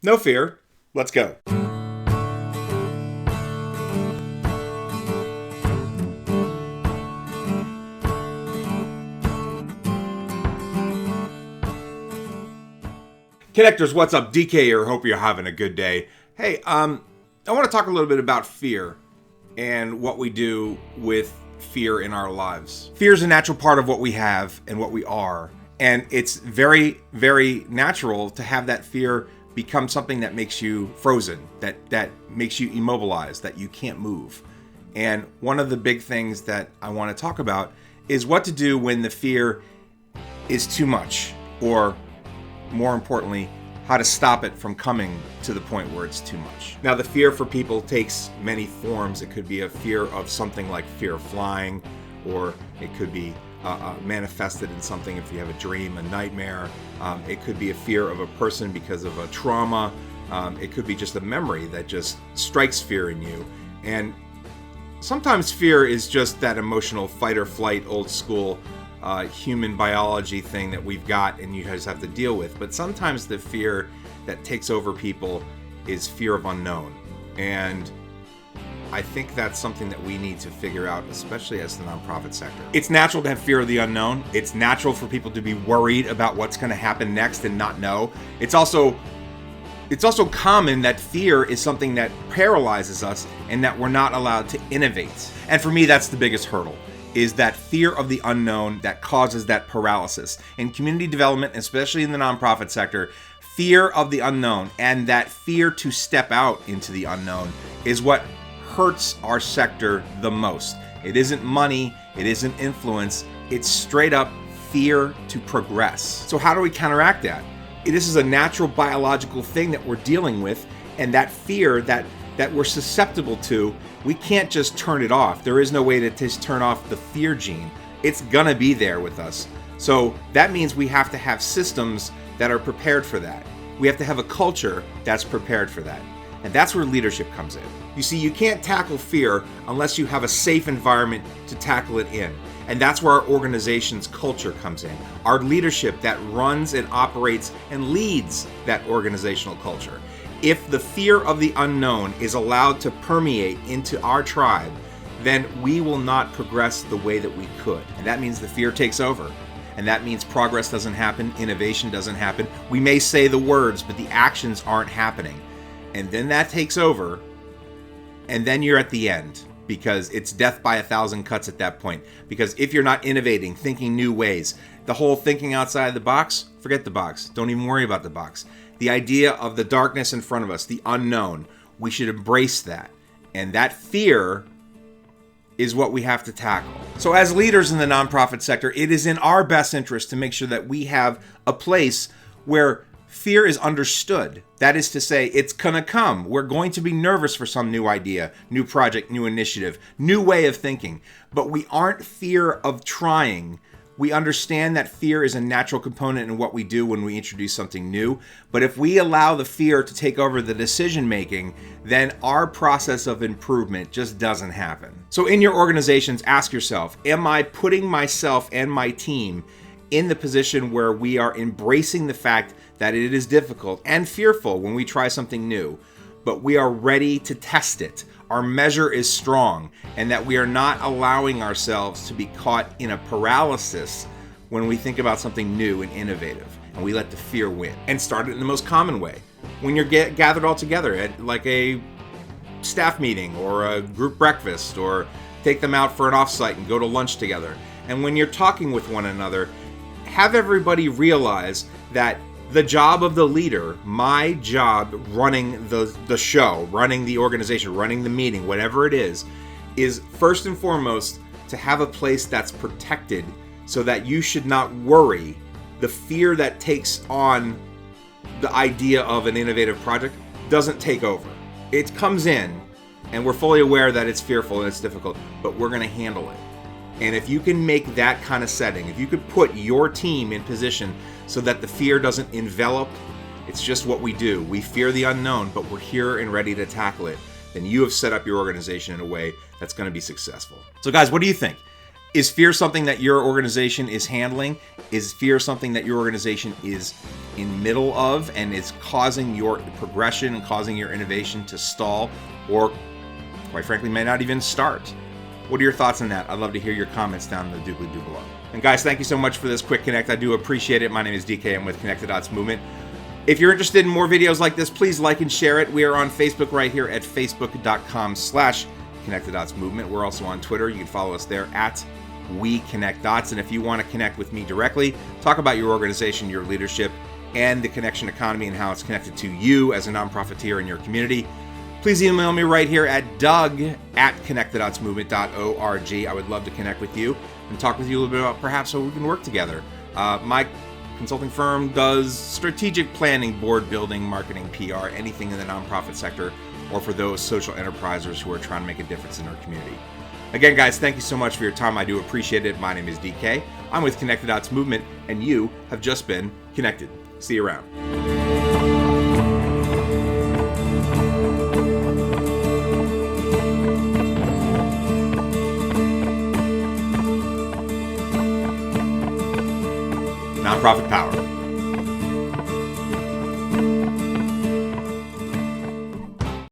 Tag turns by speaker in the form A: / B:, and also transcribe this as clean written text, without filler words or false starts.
A: No fear. Let's go. Connectors, what's up? DK here. Hope you're having a good day. Hey, I want to talk a little bit about fear and what we do with fear in our lives. Fear is a natural part of what we have and what we are. And it's very, very natural to have that fear become something that makes you frozen, that makes you immobilized, that you can't move. And one of the big things that I want to talk about is what to do when the fear is too much, or more importantly, how to stop it from coming to the point where it's too much. Now, the fear for people takes many forms. It could be a fear of something like fear of flying, or it could be manifested in something if you have a dream, a nightmare. It could be a fear of a person because of a trauma. It could be just a memory that just strikes fear in you. And sometimes fear is just that emotional fight or flight, old school human biology thing that we've got and you guys have to deal with. But sometimes the fear that takes over people is fear of unknown. And I think that's something that we need to figure out, especially as the nonprofit sector. It's natural to have fear of the unknown. It's natural for people to be worried about what's going to happen next and not know. It's also common that fear is something that paralyzes us and that we're not allowed to innovate. And for me, that's the biggest hurdle, is that fear of the unknown that causes that paralysis. In community development, especially in the nonprofit sector, fear of the unknown and that fear to step out into the unknown is what hurts our sector the most. It isn't money, it isn't influence, it's straight up fear to progress. So how do we counteract that? This is a natural biological thing that we're dealing with, and that fear that we're susceptible to, we can't just turn it off. There is no way to just turn off the fear gene. It's gonna be there with us. So that means we have to have systems that are prepared for that. We have to have a culture that's prepared for that. And that's where leadership comes in. You see, you can't tackle fear unless you have a safe environment to tackle it in. And that's where our organization's culture comes in. Our leadership that runs and operates and leads that organizational culture. If the fear of the unknown is allowed to permeate into our tribe, then we will not progress the way that we could. And that means the fear takes over. And that means progress doesn't happen, innovation doesn't happen. We may say the words, but the actions aren't happening. And then that takes over, and then you're at the end, because it's death by 1,000 cuts at that point. Because if you're not innovating, thinking new ways, the whole thinking outside the box, forget the box. Don't even worry about the box. The idea of the darkness in front of us, the unknown, we should embrace that. And that fear is what we have to tackle. So as leaders in the nonprofit sector, it is in our best interest to make sure that we have a place where fear is understood. That is to say, it's gonna come. We're going to be nervous for some new idea, new project, new initiative, new way of thinking. But we aren't fear of trying. We understand that fear is a natural component in what we do when we introduce something new. But if we allow the fear to take over the decision making, then our process of improvement just doesn't happen. So in your organizations, ask yourself, am I putting myself and my team in the position where we are embracing the fact that it is difficult and fearful when we try something new, but we are ready to test it? Our measure is strong, and that we are not allowing ourselves to be caught in a paralysis when we think about something new and innovative, and we let the fear win. And start it in the most common way. When you're gathered all together at like a staff meeting or a group breakfast, or take them out for an offsite and go to lunch together. And when you're talking with one another, have everybody realize that the job of the leader, my job running the show, running the organization, running the meeting, whatever it is first and foremost to have a place that's protected so that you should not worry. The fear that takes on the idea of an innovative project doesn't take over. It comes in, and we're fully aware that it's fearful and it's difficult, but we're going to handle it. And if you can make that kind of setting, if you could put your team in position so that the fear doesn't envelop, it's just what we do. We fear the unknown, but we're here and ready to tackle it. Then you have set up your organization in a way that's going to be successful. So guys, what do you think? Is fear something that your organization is handling? Is fear something that your organization is in middle of and is causing your progression and causing your innovation to stall, or quite frankly may not even start? What are your thoughts on that? I'd love to hear your comments down in the doobly-doo below. And guys, thank you so much for this quick connect. I do appreciate it. My name is DK. I'm with Connect the Dots Movement. If you're interested in more videos like this, please like and share it. We are on Facebook right here at facebook.com/Connect the Dots Movement. We're also on Twitter. You can follow us there at We Connect Dots. And if you want to connect with me directly, talk about your organization, your leadership, and the connection economy and how it's connected to you as a nonprofiteer in your community, please email me right here at doug@connectthedotsmovement.org. I would love to connect with you and talk with you a little bit about perhaps how we can work together. My consulting firm does strategic planning, board building, marketing, PR, anything in the nonprofit sector, or for those social enterprisers who are trying to make a difference in our community. Again, guys, thank you so much for your time. I do appreciate it. My name is DK. I'm with Connect the Dots Movement, and you have just been connected. See you around. Nonprofit Power.